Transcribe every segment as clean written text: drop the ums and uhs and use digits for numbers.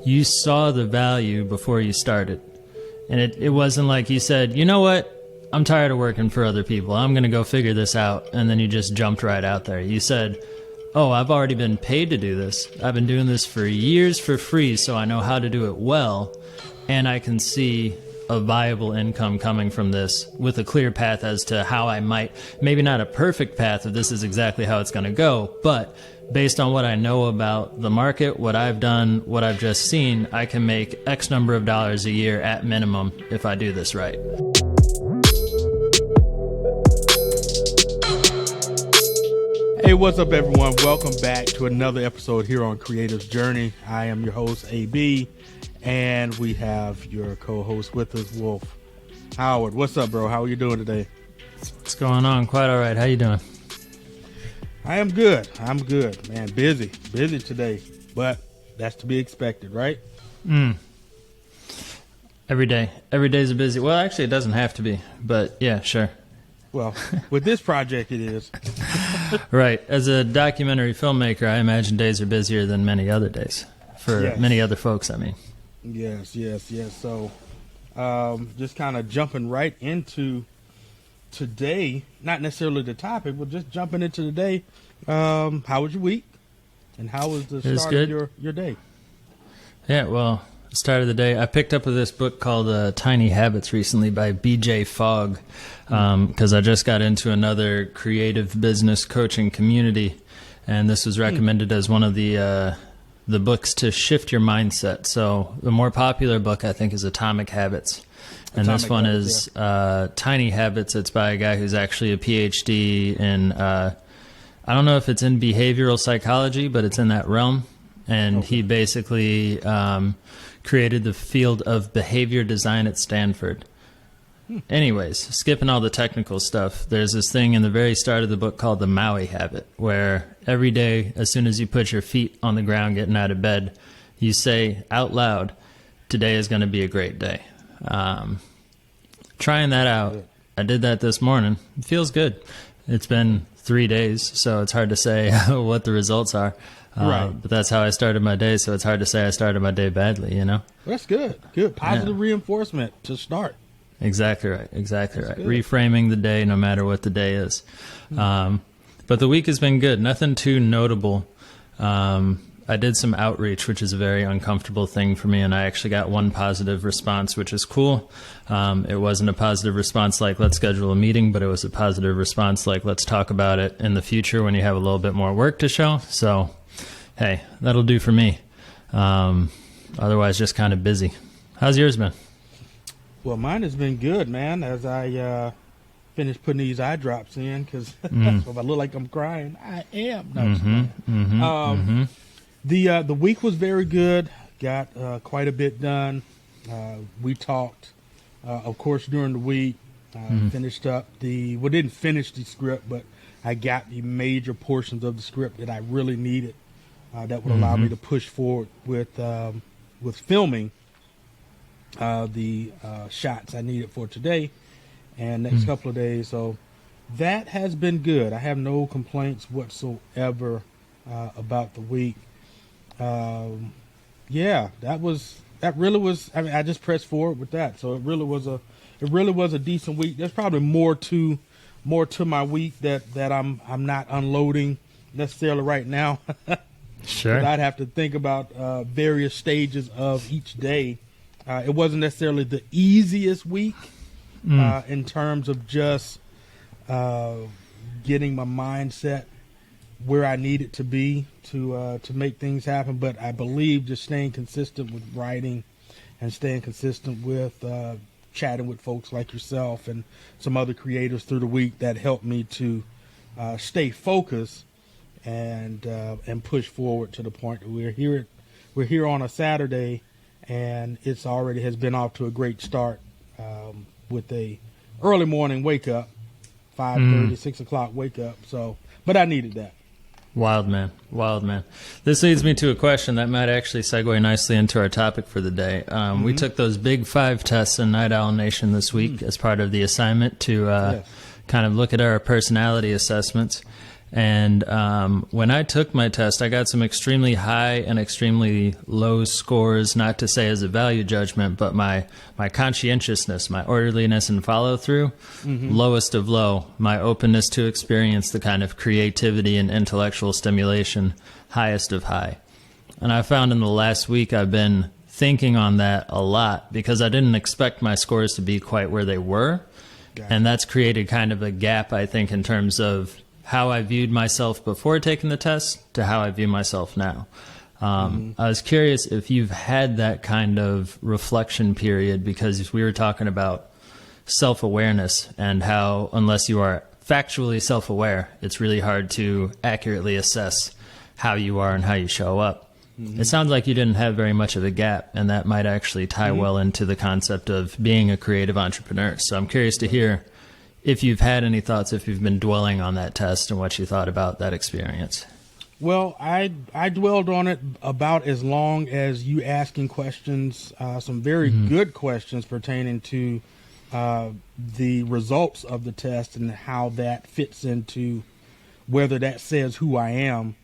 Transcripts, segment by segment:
you saw the value before you started. And it wasn't like you said, you know what, I'm tired of working for other people. I'm going to go figure this out. And then you just jumped right out there. You said, oh, I've already been paid to do this. I've been doing this for years for free, so I know how to do it well. And I can see a viable income coming from this with a clear path as to how I might, maybe not a perfect path if this is exactly how it's going to go, but based on what I know about the market, what I've done, what I've just seen, I can make X number of dollars a year at minimum if I do this right. Hey, what's up, everyone? Welcome back to another episode here on Creative's Journey. I am your host, AB, and we have your co-host with us, Wolf. Howard, what's up, bro? How are you doing today? What's going on? Quite all right. How you doing? I am good. I'm good, man. Busy today, but that's to be expected, right? Every day's a busy. Well, actually, it doesn't have to be, but yeah, sure. Well, with this project, it is. Right. As a documentary filmmaker, I imagine days are busier than many other days for many other folks. I mean, yes. So, just kind of jumping right into today, not necessarily the topic, but just jumping into the day. How was your week, and how was the start of your day? Yeah, well, start of the day, I picked up this book called Tiny Habits recently by B.J. Fogg, because I just got into another creative business coaching community, and this was recommended as one of the books to shift your mindset. So the more popular book, I think, is Atomic Habits. And this one is Tiny Habits. It's by a guy who's actually a PhD in, I don't know if it's in behavioral psychology, but it's in that realm. And he basically created the field of behavior design at Stanford. Anyways, skipping all the technical stuff, there's this thing in the very start of the book called the Maui habit, where every day, as soon as you put your feet on the ground getting out of bed, you say out loud, today is going to be a great day. Trying that out. I did that this morning. It feels good. It's been 3 days, so it's hard to say what the results are. Right. But that's how I started my day, so it's hard to say I started my day badly, you know? That's good. Good. Positive reinforcement to start. Exactly right. Reframing the day no matter what the day is. But the week has been good. Nothing too notable. I did some outreach, which is a very uncomfortable thing for me, and I actually got one positive response, which is cool. It wasn't a positive response like, let's schedule a meeting, but it was a positive response like, let's talk about it in the future when you have a little bit more work to show. So, hey, that'll do for me. Otherwise, just kind of busy. How's yours been? Well, mine has been good, man, as I finished putting these eye drops in, because if I look like I'm crying, I am. No, The week was very good. Got quite a bit done. We talked, of course, during the week. Finished up didn't finish the script, but I got the major portions of the script that I really needed that would allow me to push forward with filming the shots I needed for today and next couple of days. So that has been good. I have no complaints whatsoever about the week. That really was. I mean, I just pressed forward with that. So it really was a decent week. There's probably more to my week that I'm not unloading necessarily right now. Sure. I'd have to think about various stages of each day. It wasn't necessarily the easiest week in terms of just getting my mindset where I need it to be to make things happen. But I believe just staying consistent with writing and staying consistent with chatting with folks like yourself and some other creators through the week, that helped me to stay focused and push forward to the point that we're here on a Saturday, and it's already has been off to a great start with a early morning wake up, 5:30, 6 o'clock wake up. So, but I needed that. Wild man. This leads me to a question that might actually segue nicely into our topic for the day. We took those big 5 tests in Night Owl Nation this week as part of the assignment to kind of look at our personality assessments. And when I took my test, I got some extremely high and extremely low scores, not to say as a value judgment, but my conscientiousness, my orderliness and follow through, lowest of low. My openness to experience the kind of creativity and intellectual stimulation, highest of high. And I found in the last week I've been thinking on that a lot because I didn't expect my scores to be quite where they were. Gotcha. And that's created kind of a gap, I think, in terms of how I viewed myself before taking the test to how I view myself now. I was curious if you've had that kind of reflection period, because we were talking about self-awareness and how unless you are factually self-aware, it's really hard to accurately assess how you are and how you show up. It sounds like you didn't have very much of a gap, and that might actually tie well into the concept of being a creative entrepreneur. So I'm curious to hear if you've had any thoughts, if you've been dwelling on that test and what you thought about that experience. Well, I dwelled on it about as long as you asking questions, some very good questions pertaining to the results of the test and how that fits into whether that says who I am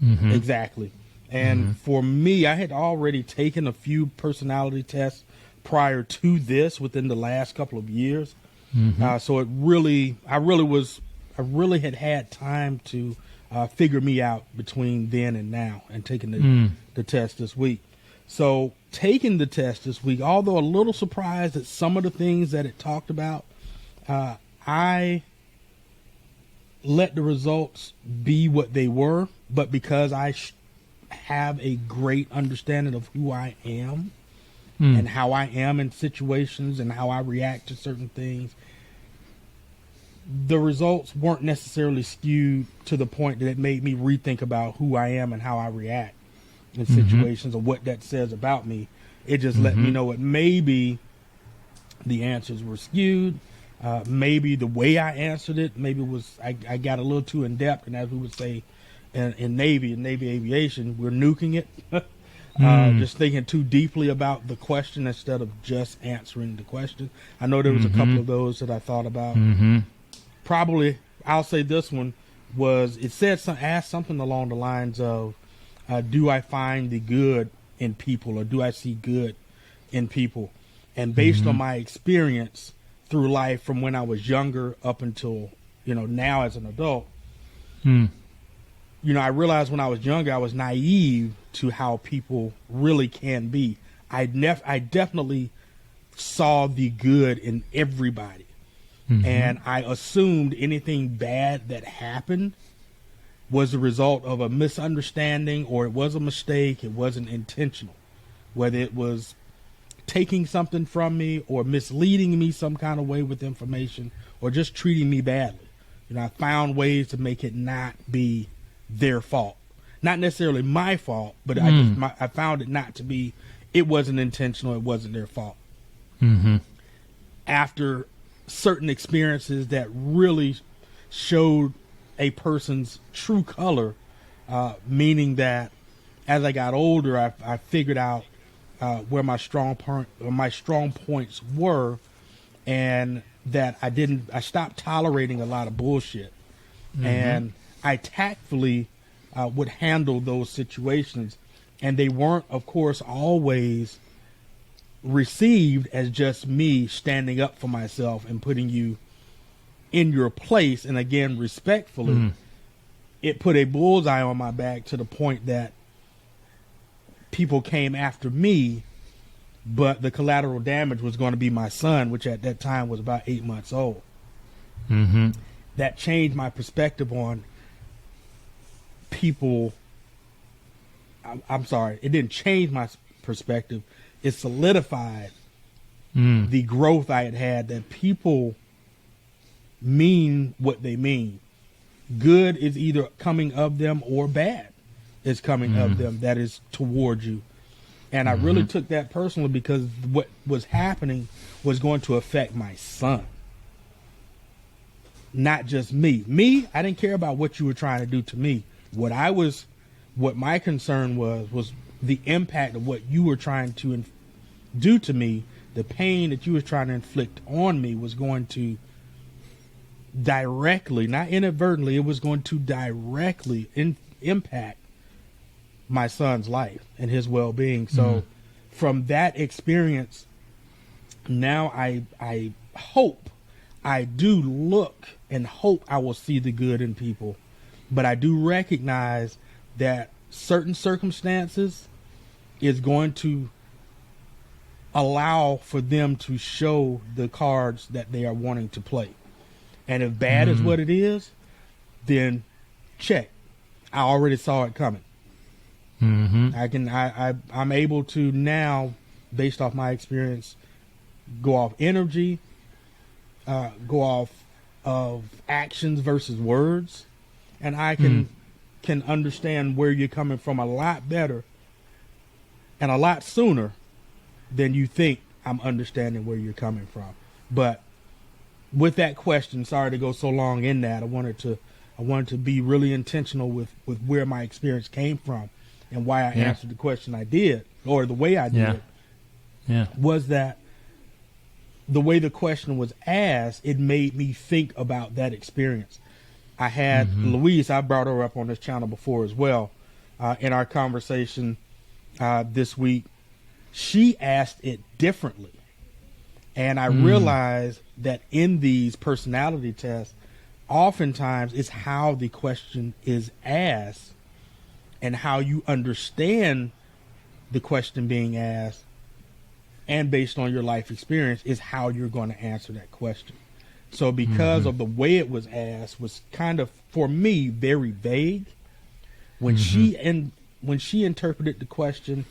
exactly. And for me, I had already taken a few personality tests prior to this within the last couple of years. So I really had had time to figure me out between then and now, and taking the test this week. So taking the test this week, although a little surprised at some of the things that it talked about, I let the results be what they were. But because I have a great understanding of who I am and how I am in situations and how I react to certain things, the results weren't necessarily skewed to the point that it made me rethink about who I am and how I react in situations or what that says about me. It just let me know it maybe the answers were skewed. Maybe the way I answered it, maybe it was I got a little too in depth, and as we would say in Navy aviation, we're nuking it. Just thinking too deeply about the question instead of just answering the question. I know there was a couple of those that I thought about. Probably, I'll say this one was, it said asked something along the lines of, do I find the good in people, or do I see good in people? And based on my experience through life from when I was younger up until, now as an adult, I realized when I was younger, I was naive to how people really can be. I definitely saw the good in everybody. And I assumed anything bad that happened was the result of a misunderstanding, or it was a mistake. It wasn't intentional, whether it was taking something from me or misleading me some kind of way with information or just treating me badly. I found ways to make it not be their fault. Not necessarily my fault, but I found it not to be, it wasn't intentional, it wasn't their fault. After certain experiences that really showed a person's true color, meaning that as I got older, I figured out where my strong points were, and that I stopped tolerating a lot of bullshit, and I tactfully would handle those situations, and they weren't, of course, always received as just me standing up for myself and putting you in your place. And again, respectfully, it put a bullseye on my back to the point that people came after me, but the collateral damage was going to be my son, which at that time was about 8 months old. That changed my perspective on people. I'm sorry, it didn't change my perspective. It solidified the growth I had, that people mean what they mean. Good is either coming of them, or bad is coming of them that is toward you. And I really took that personally, because what was happening was going to affect my son, not just me. I didn't care about what you were trying to do to me. What my concern was the impact of what you were trying to do to me. The pain that you were trying to inflict on me was going to directly, not inadvertently, it was going to directly impact my son's life and his well-being. So from that experience, now I hope, I do look and hope I will see the good in people, but I do recognize that certain circumstances is going to allow for them to show the cards that they are wanting to play. And if bad is what it is, then check. I already saw it coming. I'm able to now, based off my experience, go off energy, go off of actions versus words, and I can understand where you're coming from a lot better and a lot sooner than you think I'm understanding where you're coming from. But with that question, sorry to go so long in that, I wanted to be really intentional with where my experience came from and why I answered the question I did, or the way I did. Was that the way the question was asked, it made me think about that experience. I had Louise, I brought her up on this channel before as well, in our conversation this week. She asked it differently. And I realized that in these personality tests, oftentimes it's how the question is asked and how you understand the question being asked, and based on your life experience, is how you're going to answer that question. So because of the way it was asked was kind of, for me, very vague. When she interpreted the question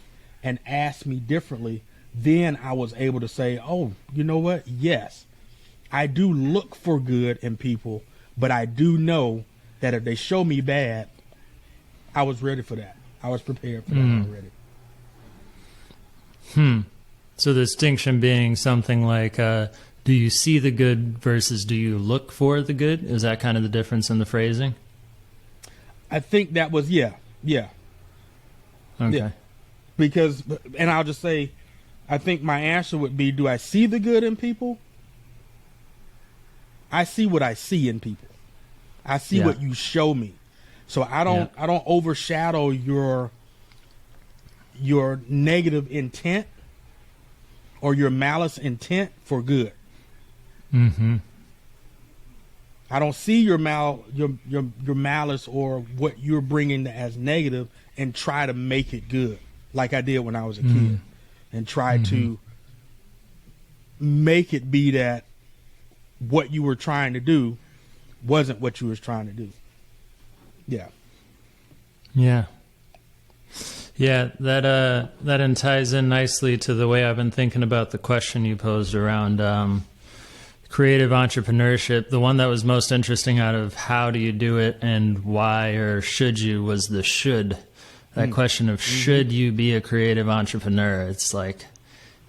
and asked me differently, then I was able to say, oh, you know what? Yes, I do look for good in people, but I do know that if they show me bad, I was ready for that. I was prepared for that already. So the distinction being something like, do you see the good versus do you look for the good? Is that kind of the difference in the phrasing? I think that was, yeah. Okay. Yeah. Because, and I'll just say, I think my answer would be, do I see the good in people? I see what I see in people. I see what you show me. So I don't overshadow your negative intent or your malice intent for good. I don't see your malice or what you're bringing as negative and try to make it good, like I did when I was a kid, and try to make it be that what you were trying to do wasn't what you was trying to do. That ties in nicely to the way I've been thinking about the question you posed around creative entrepreneurship. The one that was most interesting out of how do you do it and why or should you was the should. That question of should you be a creative entrepreneur? It's like,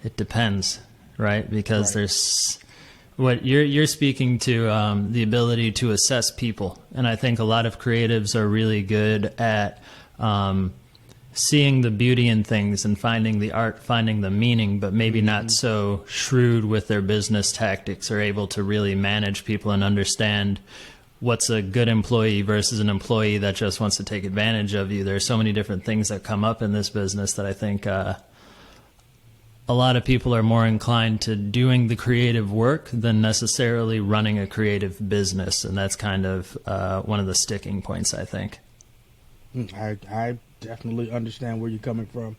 it depends, right? Because there's what you're speaking to, the ability to assess people. And I think a lot of creatives are really good at seeing the beauty in things and finding the art, finding the meaning, but maybe not so shrewd with their business tactics, or able to really manage people and understand what's a good employee versus an employee that just wants to take advantage of you. There's so many different things that come up in this business that I think a lot of people are more inclined to doing the creative work than necessarily running a creative business. And that's kind of one of the sticking points, I think. I definitely understand where you're coming from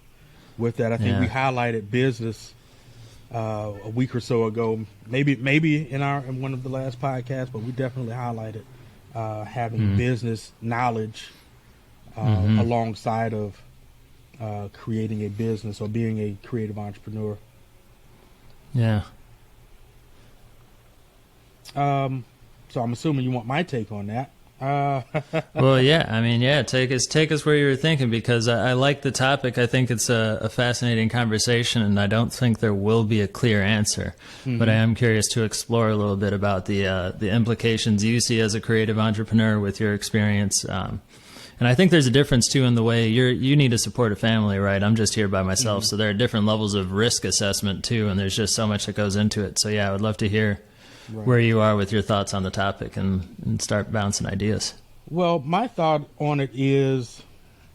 with that. I think we highlighted business a week or so ago, maybe in one of the last podcasts, but we definitely highlighted having business knowledge alongside of creating a business or being a creative entrepreneur. So I'm assuming you want my take on that. Well, take us where you were thinking, because I like the topic. I think it's a fascinating conversation, and I don't think there will be a clear answer. But I am curious to explore a little bit about the implications you see as a creative entrepreneur with your experience. And I think there's a difference too in the way you need to support a family, right? I'm just here by myself, so there are different levels of risk assessment too, and there's just so much that goes into it. So I would love to hear where you are with your thoughts on the topic and start bouncing ideas. Well, my thought on it is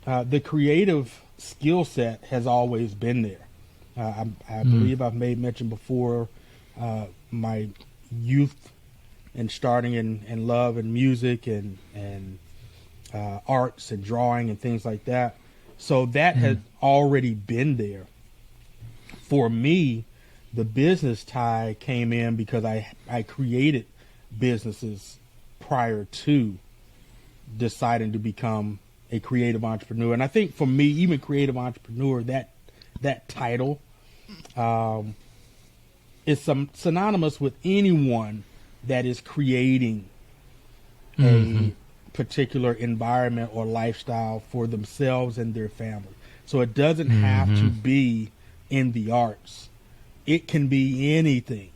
the creative skill set has always been there. I believe I've made mention before my youth and starting in love and music and arts and drawing and things like that. So that has already been there. For me, the business tie came in because I created businesses prior to deciding to become a creative entrepreneur. And I think for me, even creative entrepreneur, that title is synonymous with anyone that is creating a particular environment or lifestyle for themselves and their family. So it doesn't have to be in the arts. It can be anything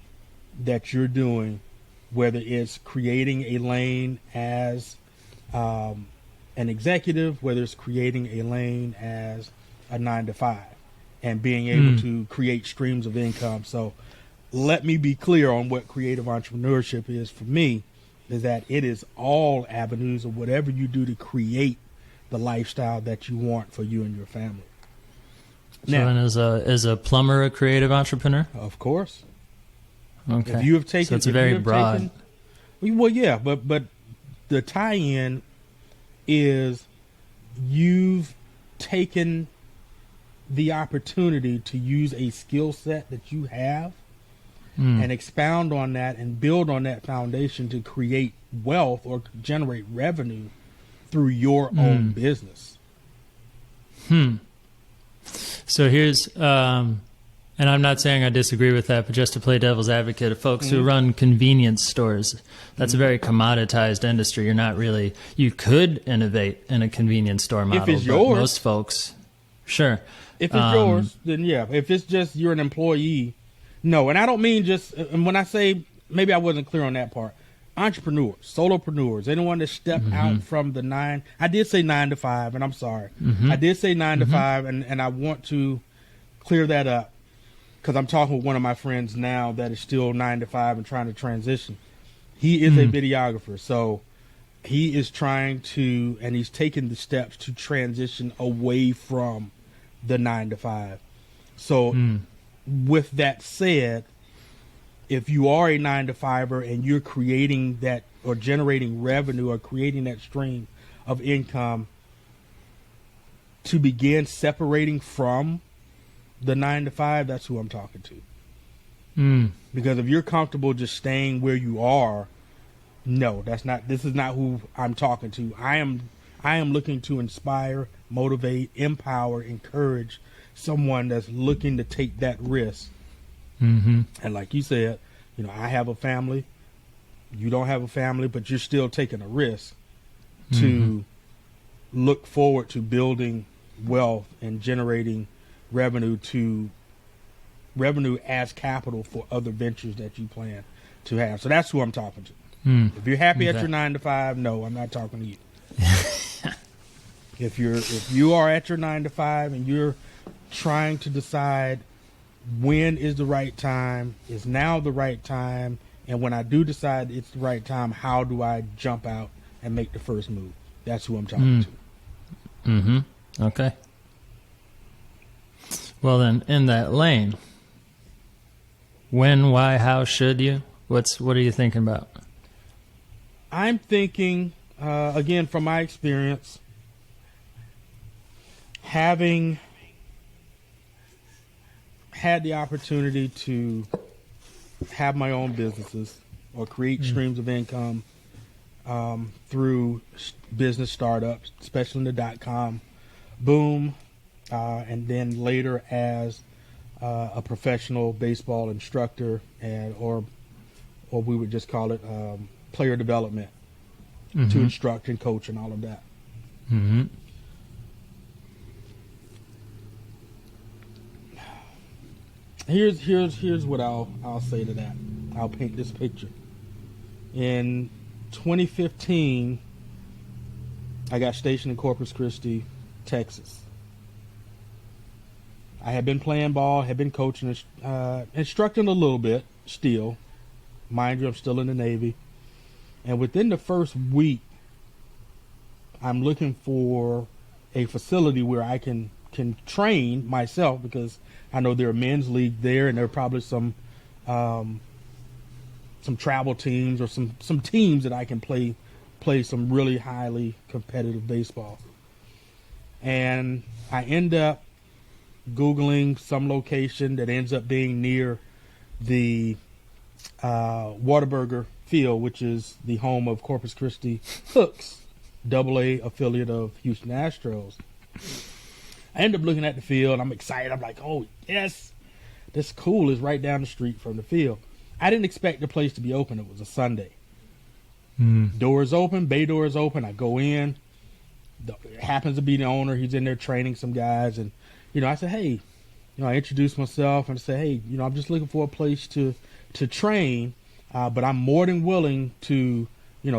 that you're doing, whether it's creating a lane as an executive, whether it's creating a lane as a 9-to-5 and being able to create streams of income. So let me be clear on what creative entrepreneurship is for me, is that it is all avenues of whatever you do to create the lifestyle that you want for you and your family. So then is a plumber a creative entrepreneur? Of course. Okay. If you have taken, so it's very broad. Well, yeah, but the tie-in is you've taken the opportunity to use a skill set that you have and expound on that and build on that foundation to create wealth or generate revenue through your own business. So here's, and I'm not saying I disagree with that, but just to play devil's advocate, of folks who run convenience stores, that's a very commoditized industry. You're not really, you could innovate in a convenience store model. If it's yours. Most folks, sure. If it's yours, then yeah. If it's just you're an employee, no. And I don't mean just, and when I say, maybe I wasn't clear on that part, entrepreneurs, solopreneurs, anyone that step out from the I did say 9-to-5, and I'm sorry. I did say 9-to-5, and I want to clear that up because I'm talking with one of my friends now that is still 9-to-5 and trying to transition. He is a videographer, so he is trying to, and he's taking the steps to transition away from the 9-to-5. So with that said, if you are a 9-to-5er and you're creating that or generating revenue or creating that stream of income to begin separating from the 9-to-5, that's who I'm talking to. Because if you're comfortable just staying where you are, no, this is not who I'm talking to. I am looking to inspire, motivate, empower, encourage someone that's looking to take that risk. And like you said, I have a family. You don't have a family, but you're still taking a risk to look forward to building wealth and generating revenue as capital for other ventures that you plan to have. So that's who I'm talking to. If you're happy at your 9-to-5, no, I'm not talking to you. If you are at your 9-to-5 and you're trying to decide when is the right time, is now the right time, and when I do decide it's the right time, how do I jump out and make the first move? That's who I'm talking to. Okay. Well then, in that lane, when, why, how, should you? What are you thinking about? I'm thinking, again, from my experience, having had the opportunity to have my own businesses or create streams of income through business startups, especially in the .com boom, and then later as a professional baseball instructor or we would just call it player development to instruct and coach and all of that. Here's what I'll say to that. I'll paint this picture. In 2015, I got stationed in Corpus Christi, Texas. I had been playing ball, had been coaching, instructing a little bit still, Mind you, I'm still in the Navy. And within the first week, I'm looking for a facility where I can train myself, because I know there are men's league there, and there are probably some travel teams or some teams that I can play some really highly competitive baseball. And I end up Googling some location that ends up being near the Whataburger Field, which is the home of Corpus Christi Hooks, AA affiliate of Houston Astros. I end up looking at the field. I'm excited. I'm like, oh, yes, this cool is right down the street from the field. I didn't expect the place to be open. It was a Sunday. Doors open, bay doors open. I go in. It happens to be the owner. He's in there training some guys. And, I said, hey, I introduced myself and I said, hey, I'm just looking for a place to train, but I'm more than willing to,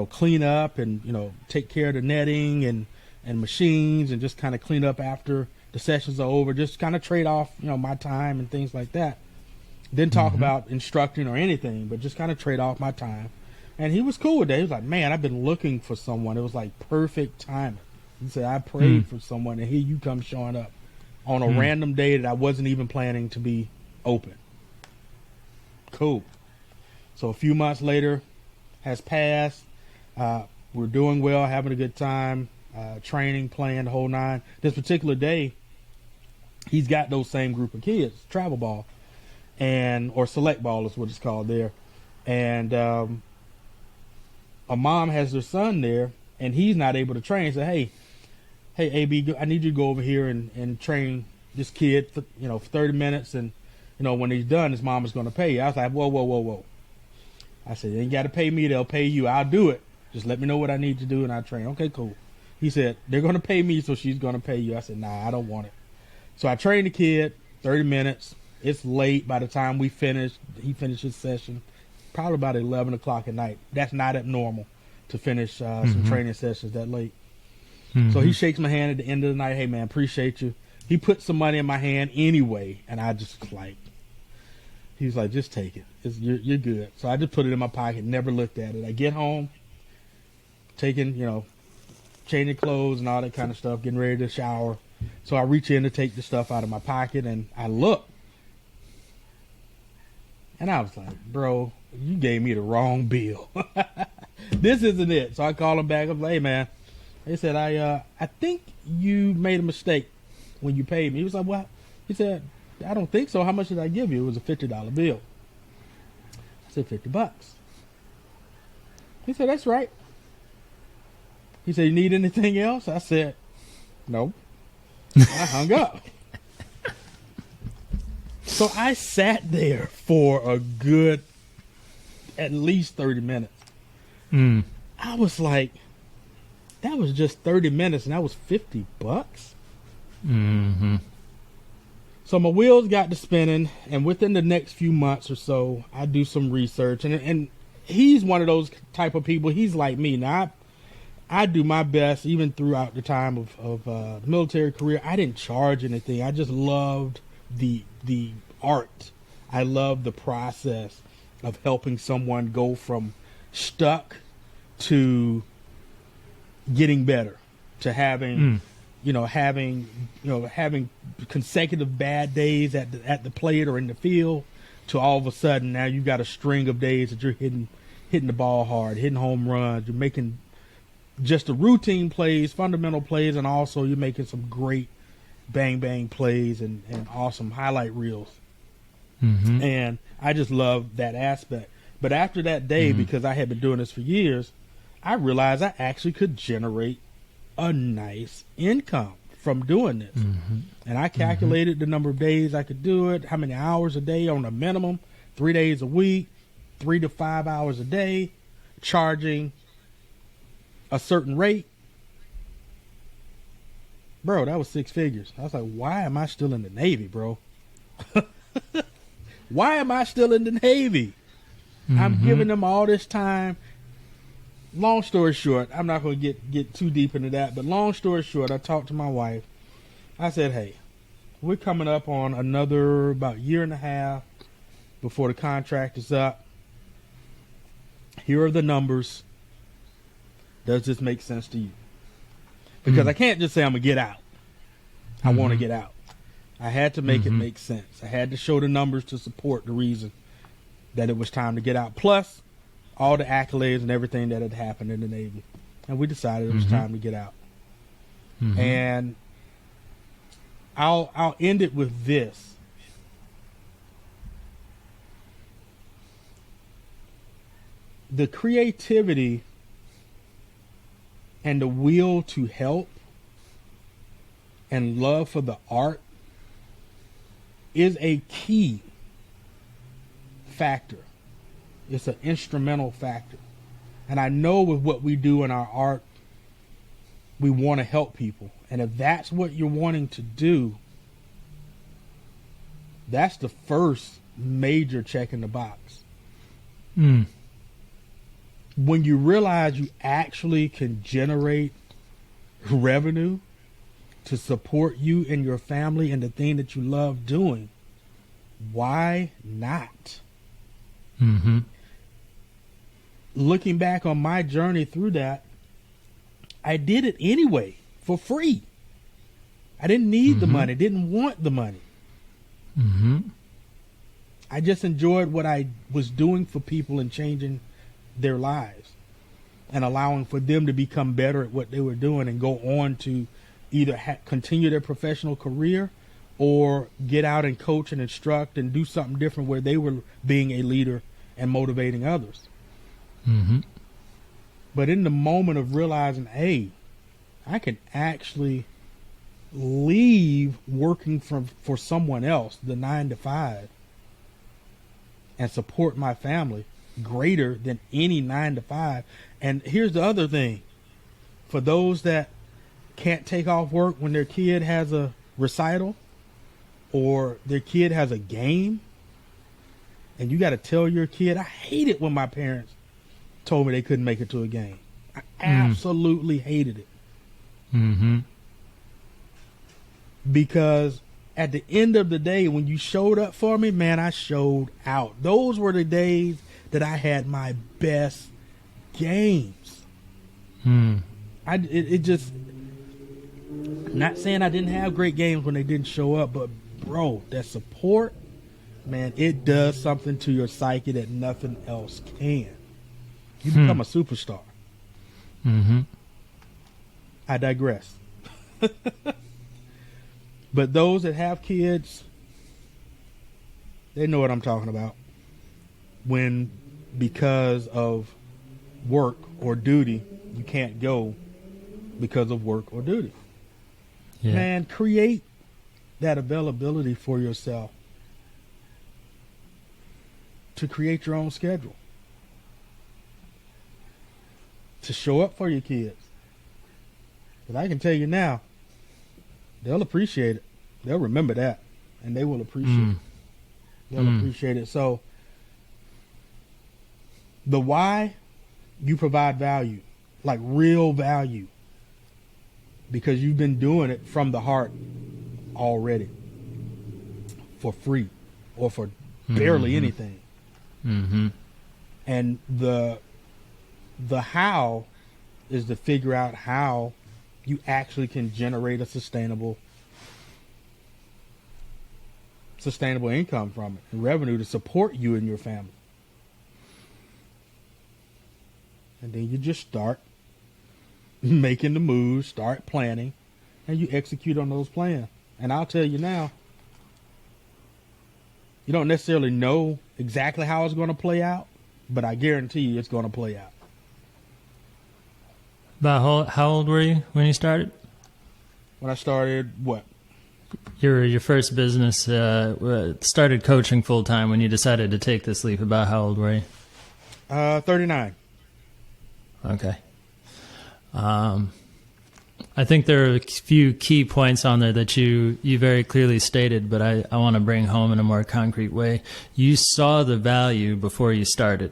clean up and, take care of the netting and machines and just kind of clean up after the sessions are over, just kind of trade off, my time and things like that. Didn't talk about instructing or anything, but just kind of trade off my time. And he was cool with that. He was like, man, I've been looking for someone. It was like perfect timing. He said, I prayed for someone, and here you come showing up on a random day that I wasn't even planning to be open. Cool. So a few months later has passed. We're doing well, having a good time, training, playing the whole nine. This particular day, he's got those same group of kids, travel ball, or select ball is what it's called there. And a mom has their son there, and he's not able to train. So, hey, AB, I need you to go over here and train this kid for, for 30 minutes. And, when he's done, his mom is going to pay you. I was like, whoa. I said, you ain't got to pay me. They'll pay you. I'll do it. Just let me know what I need to do, and I'll train. Okay, cool. He said, they're going to pay me, so she's going to pay you. I said, nah, I don't want it. So I trained the kid 30 minutes. It's late by the time we finished. He finished his session probably about 11 o'clock at night. That's not abnormal to finish some training sessions that late. So he shakes my hand at the end of the night. Hey, man, appreciate you. He put some money in my hand anyway, and I just he's like, just take it. You're good. So I just put it in my pocket, never looked at it. I get home, changing clothes and all that kind of stuff, getting ready to shower. So I reach in to take the stuff out of my pocket, and I look. And I was like, bro, you gave me the wrong bill. This isn't it. So I call him back. I'm like, hey, man. They said, I think you made a mistake when you paid me. He was like, what? He said, I don't think so. How much did I give you? It was a $50 bill. I said, $50. He said, that's right. He said, you need anything else? I said, no. I hung up. So I sat there for a good at least 30 minutes. I was like, that was just 30 minutes and that was $50. So my wheels got to spinning, and within the next few months or so, I do some research, and he's one of those type of people. He's like me. Now I do my best, even throughout the time of the military career. I didn't charge anything. I just loved the art. I loved the process of helping someone go from stuck to getting better, to having having consecutive bad days at the plate or in the field, to all of a sudden now you've got a string of days that you're hitting the ball hard, hitting home runs, you're making just the routine plays, fundamental plays, and also you're making some great bang plays and awesome highlight reels. And I just love that aspect. But after that day, because I had been doing this for years, I realized I actually could generate a nice income from doing this. And I calculated the number of days I could do it, how many hours a day on a minimum, 3 days a week, 3 to 5 hours a day, charging a certain rate. Bro, that was 6 figures. I was like, why am I still in the Navy, bro? Why am I still in the Navy? I'm giving them all this time. Long story short, I'm not going to get too deep into that, but long story short, I talked to my wife. I said, hey, we're coming up on another about year and a half before the contract is up. Here are the numbers. Does this make sense to you? Because I can't just say I'm going to get out. I want to get out. I had to make it make sense. I had to show the numbers to support the reason that it was time to get out. Plus, all the accolades and everything that had happened in the Navy. And we decided it was time to get out. And I'll end it with this. The creativity and the will to help and love for the art is a key factor. It's an instrumental factor. And I know with what we do in our art, we want to help people. And if that's what you're wanting to do, that's the first major check in the box. When you realize you actually can generate revenue to support you and your family and the thing that you love doing, why not? Looking back on my journey through that, I did it anyway for free. I didn't need the money, didn't want the money. I just enjoyed what I was doing for people and changing their lives and allowing for them to become better at what they were doing and go on to either continue their professional career or get out and coach and instruct and do something different where they were being a leader and motivating others. But in the moment of realizing, hey, I can actually leave working for someone else, the 9 to 5, and support my family greater than any 9 to 5. And here's the other thing. For those that can't take off work when their kid has a recital or their kid has a game, and you got to tell your kid, I hate it when my parents told me they couldn't make it to a game. I absolutely hated it. Because at the end of the day, when you showed up for me, man, I showed out. Those were the days that I had my best games. It just, not saying I didn't have great games when they didn't show up, but bro, that support, man, it does something to your psyche that nothing else can. You become a superstar. I digress. But those that have kids, they know what I'm talking about. When, because of work or duty, you can't go because of work or duty. Man, create that availability for yourself to create your own schedule, to show up for your kids. But I can tell you now, they'll appreciate it. They'll remember that, and they will appreciate it. They'll appreciate it. So the why, you provide value, like real value, because you've been doing it from the heart already for free or for barely anything. And the how is to figure out how you actually can generate a sustainable income from it and revenue to support you and your family. And then you just start making the moves, start planning, and you execute on those plans. And I'll tell you now, you don't necessarily know exactly how it's going to play out, but I guarantee you it's going to play out. About how old were you when you started? When I started, what? Your first business started coaching full time when you decided to take this leap. About how old were you? 39. Okay. I think there are a few key points on there that you very clearly stated, but I want to bring home in a more concrete way. You saw the value before you started.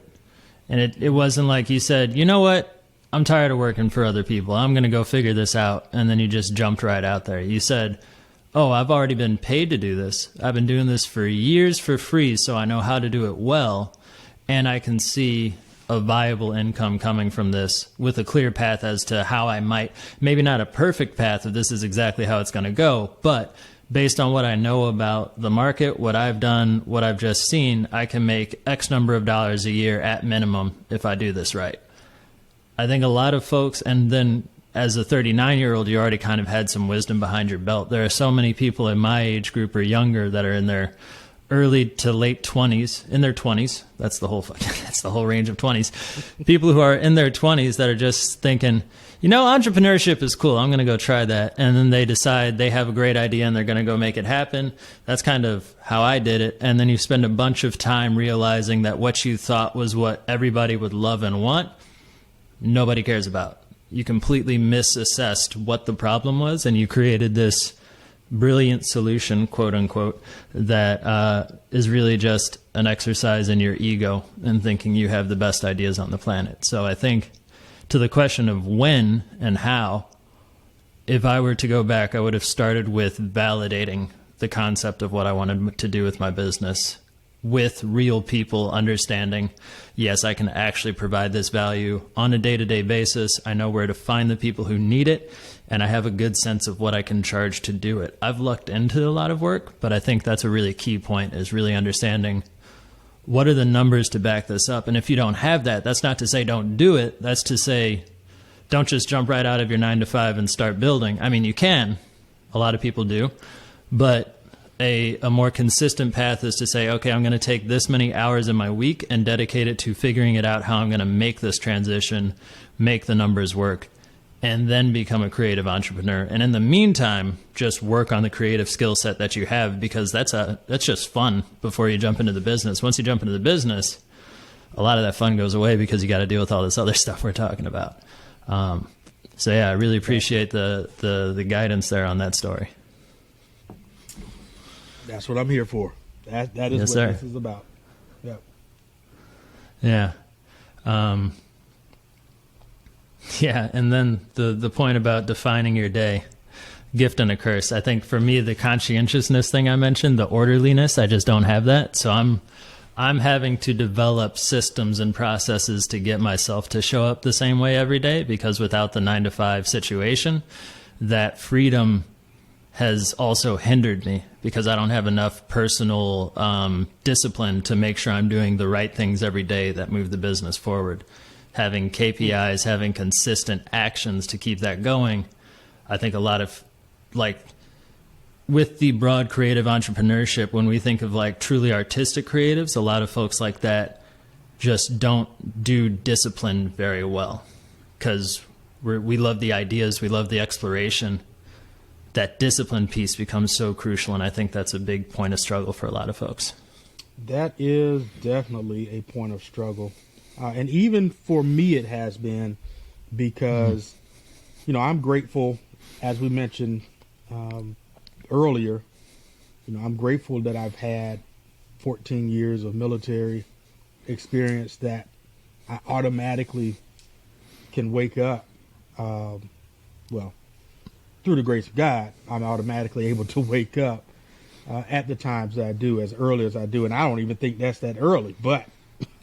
And it wasn't like you said, you know what? I'm tired of working for other people. I'm going to go figure this out. And then you just jumped right out there. You said, oh, I've already been paid to do this. I've been doing this for years for free, so I know how to do it well. And I can see a viable income coming from this with a clear path as to how I might, maybe not a perfect path if this is exactly how it's going to go, but based on what I know about the market, what I've done, what I've just seen, I can make X number of dollars a year at minimum if I do this right. I think a lot of folks, and then as a 39-year-old, you already kind of had some wisdom behind your belt. There are so many people in my age group or younger that are in their early to late 20s, in their 20s. That's the whole range of 20s. People who are in their 20s that are just thinking, you know, entrepreneurship is cool. I'm going to go try that. And then they decide they have a great idea and they're going to go make it happen. That's kind of how I did it. And then you spend a bunch of time realizing that what you thought was what everybody would love and want, nobody cares about. You completely misassessed what the problem was, and you created this brilliant solution, quote unquote, that is really just an exercise in your ego and thinking you have the best ideas on the planet. So I think to the question of when and how, if I were to go back, I would have started with validating the concept of what I wanted to do with my business with real people understanding, yes, I can actually provide this value on a day-to-day basis. I know where to find the people who need it, and I have a good sense of what I can charge to do it. I've looked into a lot of work, but I think that's a really key point, is really understanding what are the numbers to back this up. And if you don't have that, that's not to say don't do it. That's to say don't just jump right out of your 9-to-5 and start building. I mean, you can. A lot of people do. But a more consistent path is to say, okay, I'm going to take this many hours in my week and dedicate it to figuring it out how I'm going to make this transition, make the numbers work, and then become a creative entrepreneur. And in the meantime, just work on the creative skill set that you have, because that's just fun before you jump into the business. Once you jump into the business, a lot of that fun goes away because you got to deal with all this other stuff we're talking about. So yeah, I really appreciate the guidance there on that story. That's what I'm here for. That is yes, what sir. This is about. Yep. Yeah. Yeah, and then the point about defining your day, gift and a curse. I think for me, the conscientiousness thing I mentioned, the orderliness, I just don't have that. So I'm having to develop systems and processes to get myself to show up the same way every day, because without the 9-to-5 situation, that freedom has also hindered me, because I don't have enough personal discipline to make sure I'm doing the right things every day that move the business forward. Having KPIs, having consistent actions to keep that going. I think a lot of, like, with the broad creative entrepreneurship, when we think of like truly artistic creatives, a lot of folks like that just don't do discipline very well, because we love the ideas, we love the exploration. That discipline piece becomes so crucial, and I think that's a big point of struggle for a lot of folks. That is definitely a point of struggle. And even for me, it has been, because, you know, I'm grateful, as we mentioned earlier, you know, I'm grateful that I've had 14 years of military experience, that I automatically can wake up, well, through the grace of God, I'm automatically able to wake up at the times that I do, as early as I do. And I don't even think that's that early, but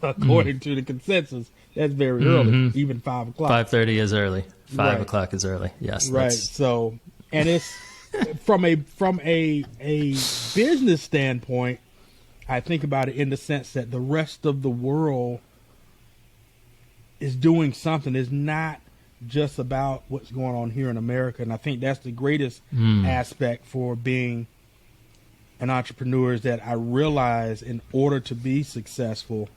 according to the consensus, that's very early, even 5 o'clock. 5:30 is early. 5 o'clock is early. Yes. Right. So, and it's from a business standpoint, I think about it in the sense that the rest of the world is doing something. It's not just about what's going on here in America. And I think that's the greatest aspect for being an entrepreneur, is that I realize in order to be successful,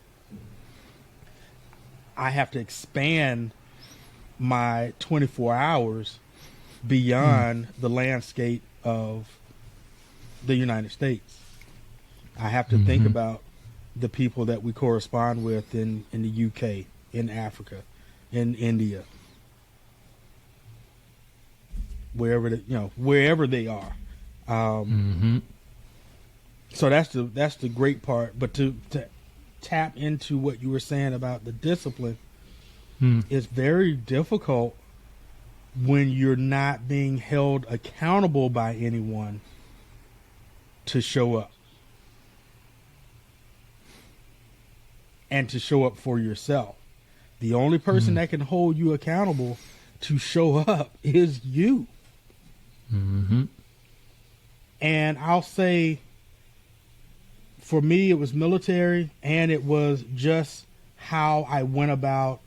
I have to expand my 24 hours beyond the landscape of the United States. I have to think about the people that we correspond with in the UK, in Africa, in India, wherever they are. So that's the great part. But to tap into what you were saying about the discipline, is very difficult when you're not being held accountable by anyone to show up, and to show up for yourself. The only person that can hold you accountable to show up is you. Mm-hmm. And I'll say, for me, it was military, and it was just how I went about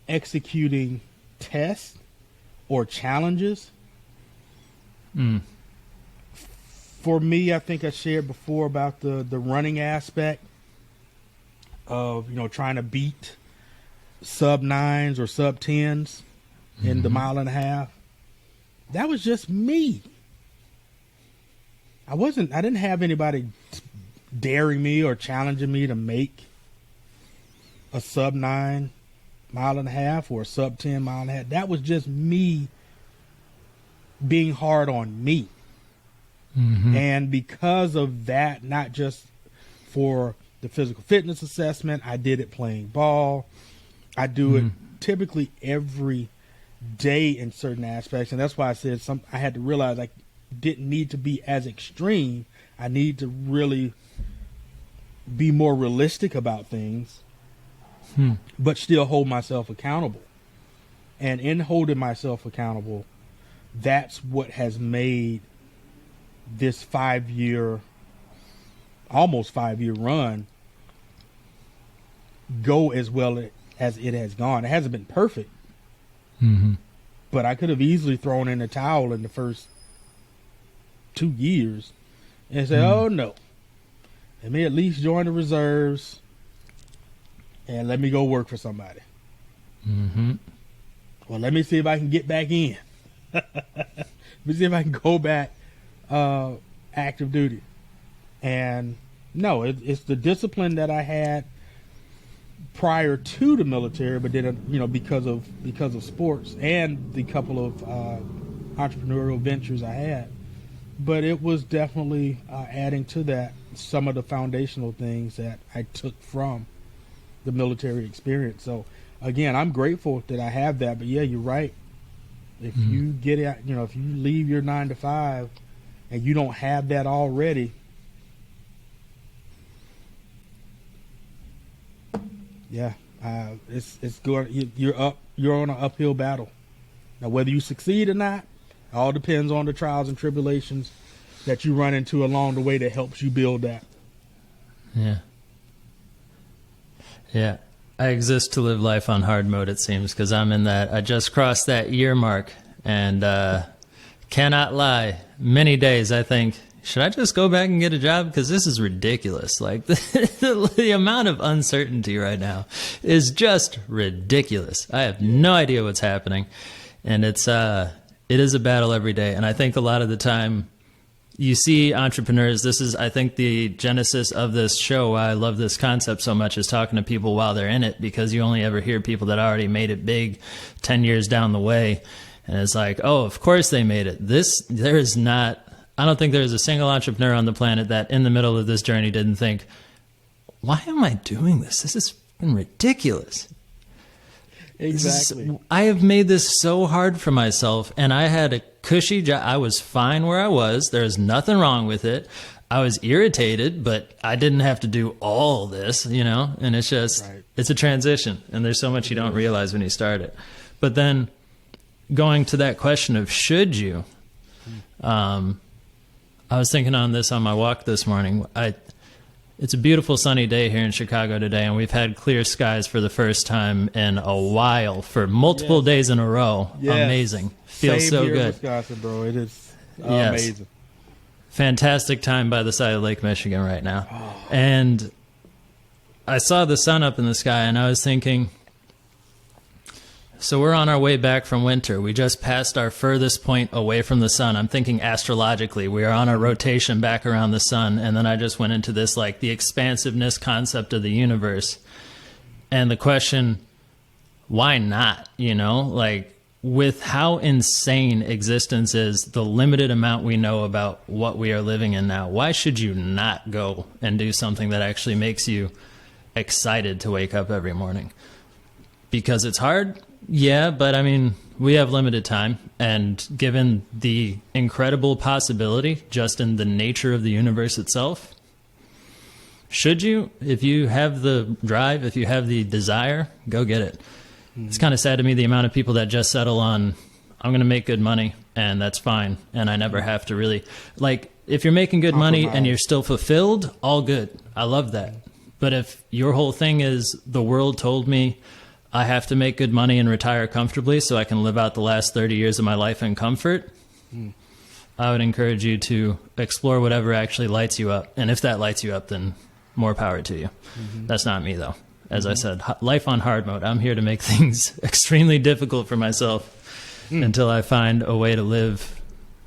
executing tests or challenges. For me, I think I shared before about the running aspect of, trying to beat sub 9s or sub 10s in the mile and a half. That was just me. I didn't have anybody daring me or challenging me to make a sub 9 mile and a half or a sub 10 mile and a half. That was just me being hard on me. And because of that, not just for the physical fitness assessment, I did it playing ball. I do it typically every day in certain aspects. And that's why I said I had to realize I didn't need to be as extreme. I need to really be more realistic about things, but still hold myself accountable. And in holding myself accountable, that's what has made this almost 5-year run go as well as it has gone. It hasn't been perfect, but I could have easily thrown in the towel in the first 2 years and say, oh no, let me at least join the reserves and let me go work for somebody. Well, let me see if I can get back in. Let me see if I can go back active duty. And no, it's the discipline that I had prior to the military, but then because of sports and the couple of entrepreneurial ventures I had. But it was definitely adding to that some of the foundational things that I took from the military experience. So again, I'm grateful that I have that. But yeah, you're right. If you get it, if you leave your 9 to 5 and you don't have that already, yeah, it's going. You're on an uphill battle. Now, whether you succeed or not, all depends on the trials and tribulations that you run into along the way that helps you build that. Yeah. I exist to live life on hard mode, it seems, because I'm in that. I just crossed that year mark, and cannot lie. Many days I think, should I just go back and get a job? Because this is ridiculous. Like the amount of uncertainty right now is just ridiculous. I have no idea what's happening, and it is a battle every day. And I think a lot of the time you see entrepreneurs, this is, I think, the genesis of this show. Why I love this concept so much is talking to people while they're in it, because you only ever hear people that already made it big 10 years down the way. And it's like, oh, of course they made it. I don't think there's a single entrepreneur on the planet that in the middle of this journey didn't think, why am I doing this? This is ridiculous. Exactly. I have made this so hard for myself, and I had a cushy job. I was fine where I was. There's nothing wrong with it. I was irritated, but I didn't have to do all this, and it's just, It's a transition, and there's so much you don't realize when you start it. But then going to that question of should you, I was thinking on this on my walk this morning. It's a beautiful sunny day here in Chicago today, and we've had clear skies for the first time in a while for multiple days in a row. Yes. Amazing. Feels Same so here good. In Wisconsin, bro. It is amazing. Fantastic time by the side of Lake Michigan right now. Oh. And I saw the sun up in the sky, and I was thinking, so we're on our way back from winter. We just passed our furthest point away from the sun. I'm thinking astrologically. We are on our rotation back around the sun. And then I just went into this, like, the expansiveness concept of the universe. And the question, why not? Like, with how insane existence is, the limited amount we know about what we are living in now, why should you not go and do something that actually makes you excited to wake up every morning? Because it's hard? Yeah, but I mean, we have limited time, and given the incredible possibility just in the nature of the universe itself, should you? If you have the drive, if you have the desire, go get it. It's kind of sad to me the amount of people that just settle on, I'm going to make good money, and that's fine, and I never have to really, like, if you're making good money and you're still fulfilled, all good. I love that. But if your whole thing is the world told me I have to make good money and retire comfortably so I can live out the last 30 years of my life in comfort, I would encourage you to explore whatever actually lights you up. And if that lights you up, then more power to you. That's not me, though. As I said, life on hard mode. I'm here to make things extremely difficult for myself until I find a way to live.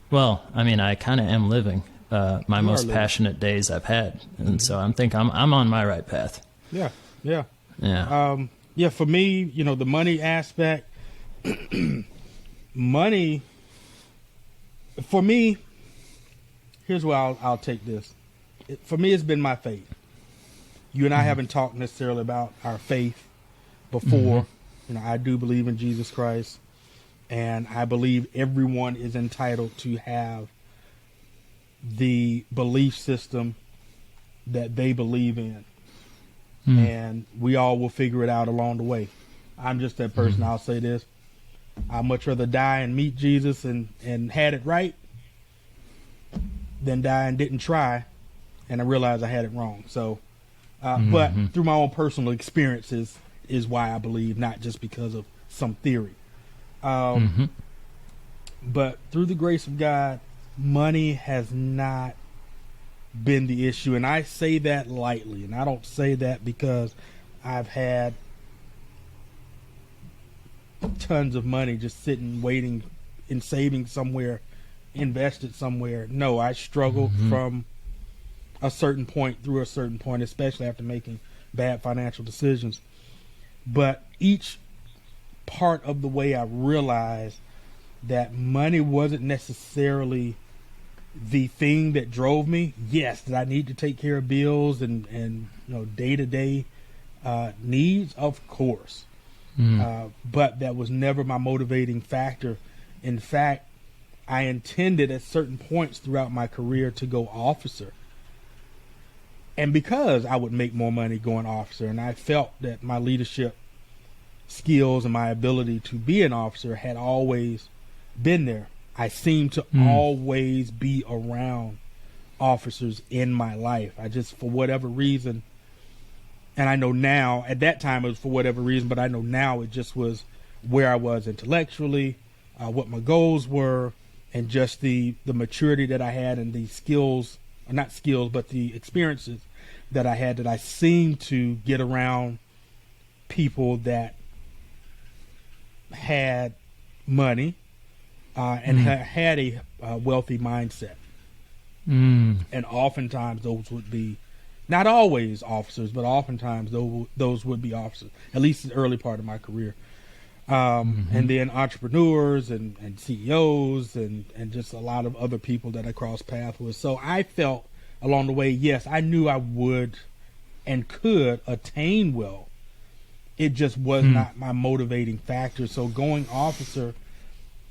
Well, I mean, I kind of am living my most passionate days I've had. And so I'm on my right path. Yeah. For me, the money aspect, money, for me, here's where I'll take this. For me, it's been my faith. You and I haven't talked necessarily about our faith before. I do believe in Jesus Christ, and I believe everyone is entitled to have the belief system that they believe in. And we all will figure it out along the way. I'm just that person. I'll say this. I'd much rather die and meet Jesus and had it right than die and didn't try and I realized I had it wrong. So, but through my own personal experiences is why I believe, not just because of some theory. But through the grace of God, money has not been the issue. And I say that lightly, and I don't say that because I've had tons of money just sitting, waiting, and saving somewhere, invested somewhere. No, I struggled from a certain point through a certain point, especially after making bad financial decisions. But each part of the way I realized that money wasn't necessarily the thing that drove me. Yes, did I need to take care of bills and day-to-day needs? Of course. But that was never my motivating factor. In fact, I intended at certain points throughout my career to go officer. And because I would make more money going officer, and I felt that my leadership skills and my ability to be an officer had always been there, I seemed to always be around officers in my life. I just, for whatever reason, and I know now, at that time it was for whatever reason, but I know now it just was where I was intellectually, what my goals were, and just the maturity that I had and the skills, or not skills, but the experiences that I had, that I seemed to get around people that had money and had a wealthy mindset. And oftentimes those would be, not always officers, but oftentimes those would be officers, at least the early part of my career. And then entrepreneurs and CEOs and just a lot of other people that I crossed paths with. So I felt along the way, yes, I knew I would and could attain wealth. It just was not my motivating factor. So going officer,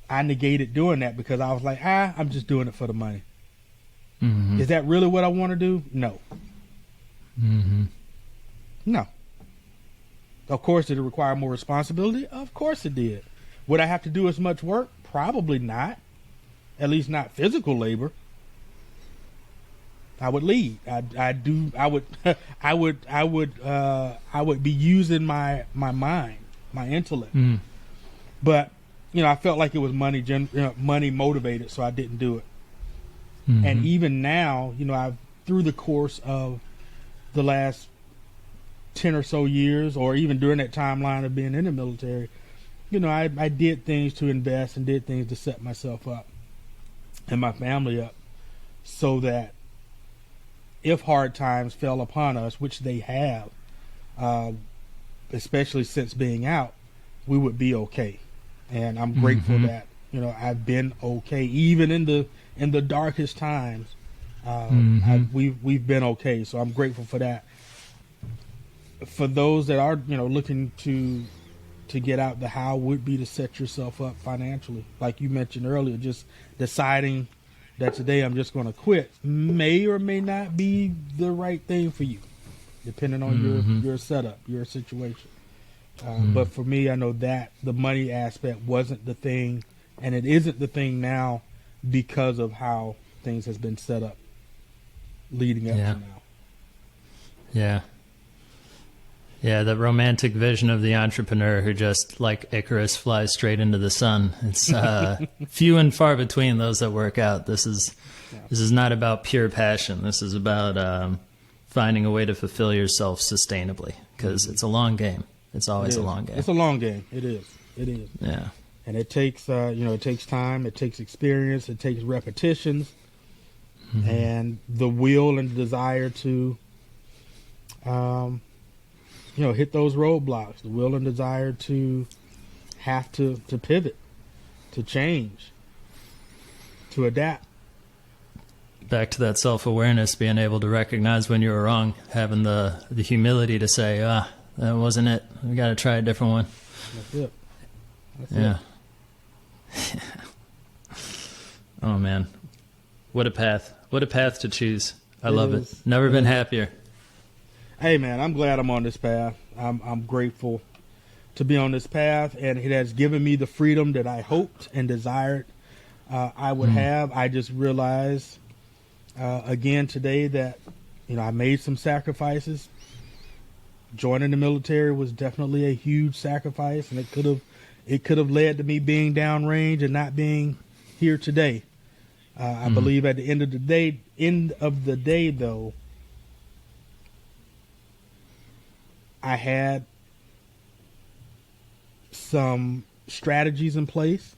I negated doing that because I was like, I'm just doing it for the money. Is that really what I want to do? No. No. Of course, did it require more responsibility? Of course it did. Would I have to do as much work? Probably not. At least not physical labor. I would lead. I would be using my mind, my intellect. But I felt like it was money motivated, so I didn't do it. And even now, I've, through the course of the last 10 or so years, or even during that timeline of being in the military, I did things to invest and did things to set myself up and my family up so that if hard times fell upon us, which they have, especially since being out, we would be okay. And I'm grateful that, I've been okay, even in the darkest times. We've been okay. So I'm grateful for that. For those that are, looking to get out, the how would be to set yourself up financially. Like you mentioned earlier, just deciding that today I'm just going to quit may or may not be the right thing for you. depending on your setup, your situation. But for me, I know that the money aspect wasn't the thing, and it isn't the thing now because of how things has been set up leading up to now. Yeah. Yeah, the romantic vision of the entrepreneur who just, like Icarus, flies straight into the sun. It's few and far between those that work out. This is not about pure passion. This is about finding a way to fulfill yourself sustainably, because it's a long game. It's always a long game. It's a long game. It is. It is. Yeah. And it takes, it takes time. It takes experience. It takes repetitions, and the will and desire to, hit those roadblocks. The will and desire to have to pivot, to change, to adapt. Back to that self-awareness, being able to recognize when you were wrong, having the humility to say, that wasn't it. We got to try a different one. That's it. That's it. Oh, man. What a path. What a path to choose. I love it. Never been happier. Hey, man, I'm glad I'm on this path. I'm grateful to be on this path, and it has given me the freedom that I hoped and desired I would have. I just realized again today that I made some sacrifices. Joining the military was definitely a huge sacrifice, and it could have led to me being downrange and not being here today. I believe at the end of the day, though, I had some strategies in place.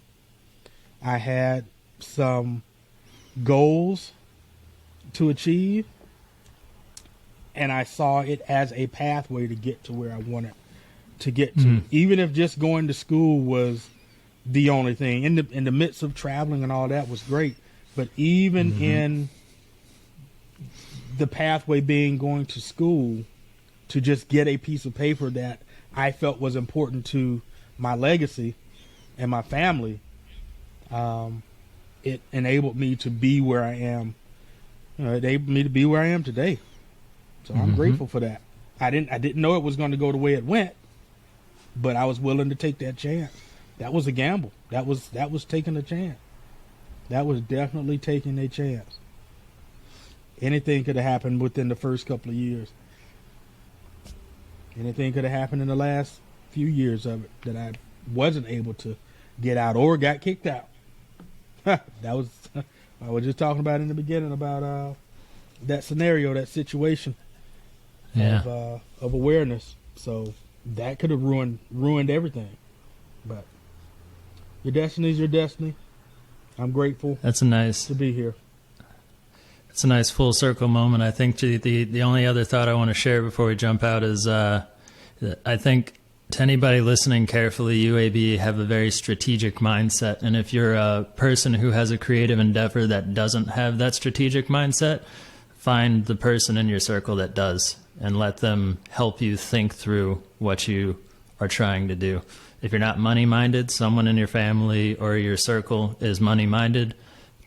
I had some goals to achieve, and I saw it as a pathway to get to where I wanted to get to. Even if just going to school was the only thing. In the midst of traveling and all that was great, but even in the pathway being going to school, to just get a piece of paper that I felt was important to my legacy and my family, it enabled me to be where I am. It enabled me to be where I am today. So I'm grateful for that. I didn't know it was going to go the way it went, but I was willing to take that chance. That was a gamble. That was taking a chance. That was definitely taking a chance. Anything could have happened within the first couple of years. Anything could have happened in the last few years of it that I wasn't able to get out or got kicked out. That was, I was just talking about in the beginning about that scenario, that situation of awareness. So that could have ruined everything. But your destiny is your destiny. I'm grateful. That's nice to be here. It's a nice full circle moment. I think the only other thought I want to share before we jump out is I think to anybody listening carefully, UAB have a very strategic mindset. And if you're a person who has a creative endeavor that doesn't have that strategic mindset, find the person in your circle that does and let them help you think through what you are trying to do. If you're not money-minded, someone in your family or your circle is money-minded,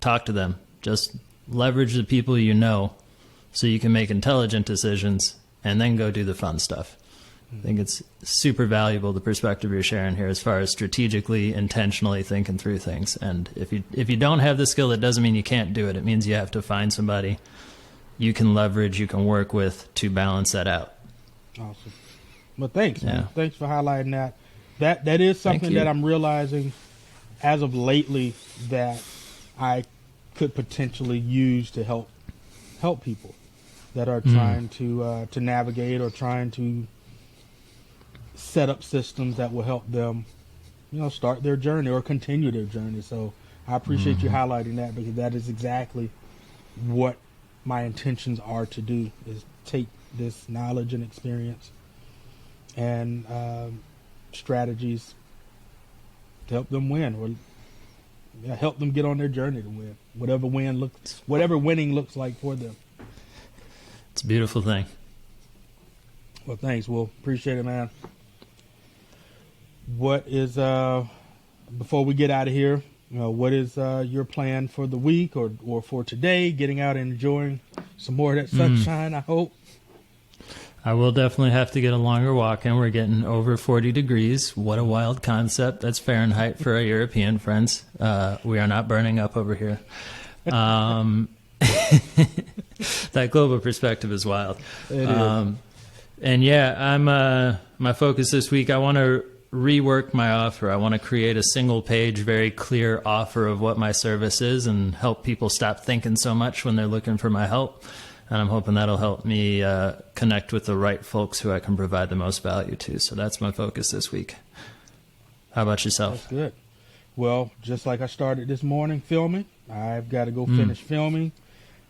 talk to them. Just leverage the people you know so you can make intelligent decisions and then go do the fun stuff. I think it's super valuable, the perspective you're sharing here as far as strategically, intentionally thinking through things. And if you don't have the skill, that doesn't mean you can't do it. It means you have to find somebody you can leverage, you can work with to balance that out. Awesome. Well, thanks, man. Thanks for highlighting that. That is something that I'm realizing as of lately that I could potentially use to help people that are trying to navigate or trying to set up systems that will help them, start their journey or continue their journey. So I appreciate you highlighting that, because that is exactly what my intentions are to do, is take this knowledge and experience and strategies to help them win, or help them get on their journey to win, whatever winning looks like for them. It's a beautiful thing. Well, thanks. Well, appreciate it, man. What is before we get out of here, what is your plan for the week or for today? Getting out and enjoying some more of that sunshine, I hope. I will definitely have to get a longer walk in. We're getting over 40 degrees. What a wild concept. That's Fahrenheit for our European friends. We are not burning up over here. That global perspective is wild. It is. And yeah, I'm my focus this week, I want to rework my offer. I want to create a single page, very clear offer of what my service is and help people stop thinking so much when they're looking for my help. And I'm hoping that'll help me connect with the right folks who I can provide the most value to. So that's my focus this week. How about yourself? That's good. Well, just like I started this morning filming, I've got to go finish filming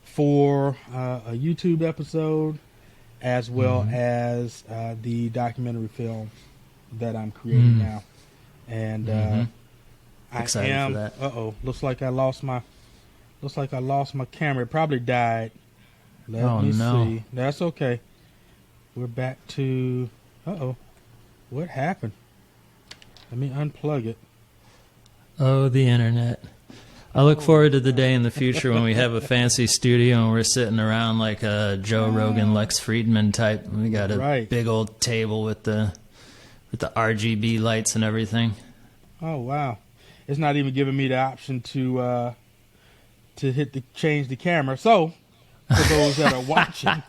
for a YouTube episode, as well as the documentary film that I'm creating now. And I Excited am. for that. Looks like I lost my camera. It probably died. Let me see. That's okay. We're back to. What happened? Let me unplug it. Oh, the internet. I look forward to the day in the future when we have a fancy studio and we're sitting around like a Joe Rogan, Lex Friedman type. We got a big old table with the RGB lights and everything. Oh wow! It's not even giving me the option to change the camera. So for those that are watching,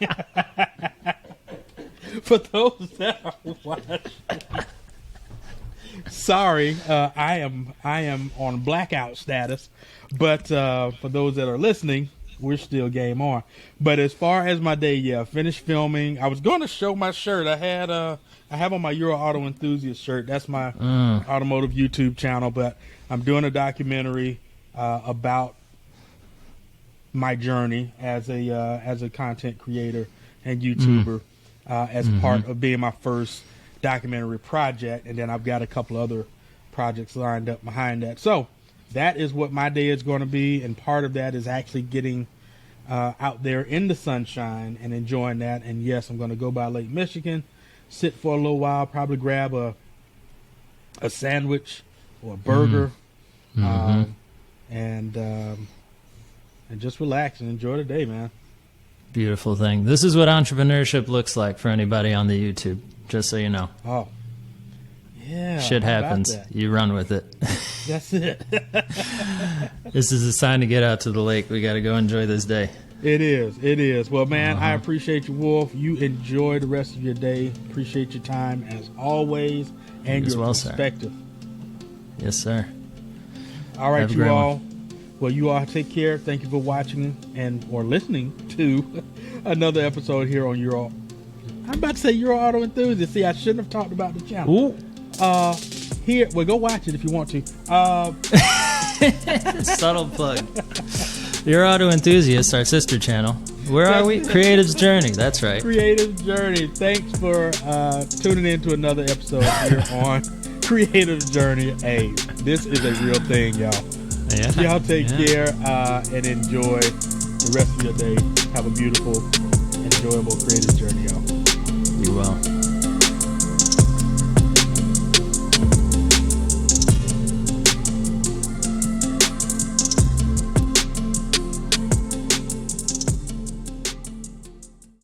sorry, I am on blackout status. But for those that are listening, we're still game on. But as far as my day, finished filming. I was going to show my shirt. I have on my Euro Auto Enthusiast shirt. That's my automotive YouTube channel. But I'm doing a documentary about my journey as a content creator and YouTuber, as part of being my first documentary project. And then I've got a couple other projects lined up behind that. So that is what my day is going to be. And part of that is actually getting out there in the sunshine and enjoying that. And yes, I'm going to go by Lake Michigan, sit for a little while, probably grab a sandwich or a burger, and just relax and enjoy the day, man. Beautiful thing. This is what entrepreneurship looks like for anybody on the YouTube, just so you know. Oh, yeah. Shit happens. You run with it. That's it. This is a sign to get out to the lake. We got to go enjoy this day. It is. Well, man, I appreciate you, Wolf. You enjoy the rest of your day. Appreciate your time as always and your perspective. Sir. Yes, sir. All right, you all. Well, you all take care. Thank you for watching or listening to another episode here on Euro. I'm about to say Euro Auto Enthusiast. See, I shouldn't have talked about the channel. Ooh. Go watch it if you want to. Subtle plug. Euro Auto Enthusiast, our sister channel. Where are we? Creative's Journey. That's right. Creative's Journey. Thanks for tuning in to another episode here on Creative's Journey. Hey, this is a real thing, y'all. Yeah. Y'all take care and enjoy the rest of your day. Have a beautiful, enjoyable creative journey, y'all. Be well.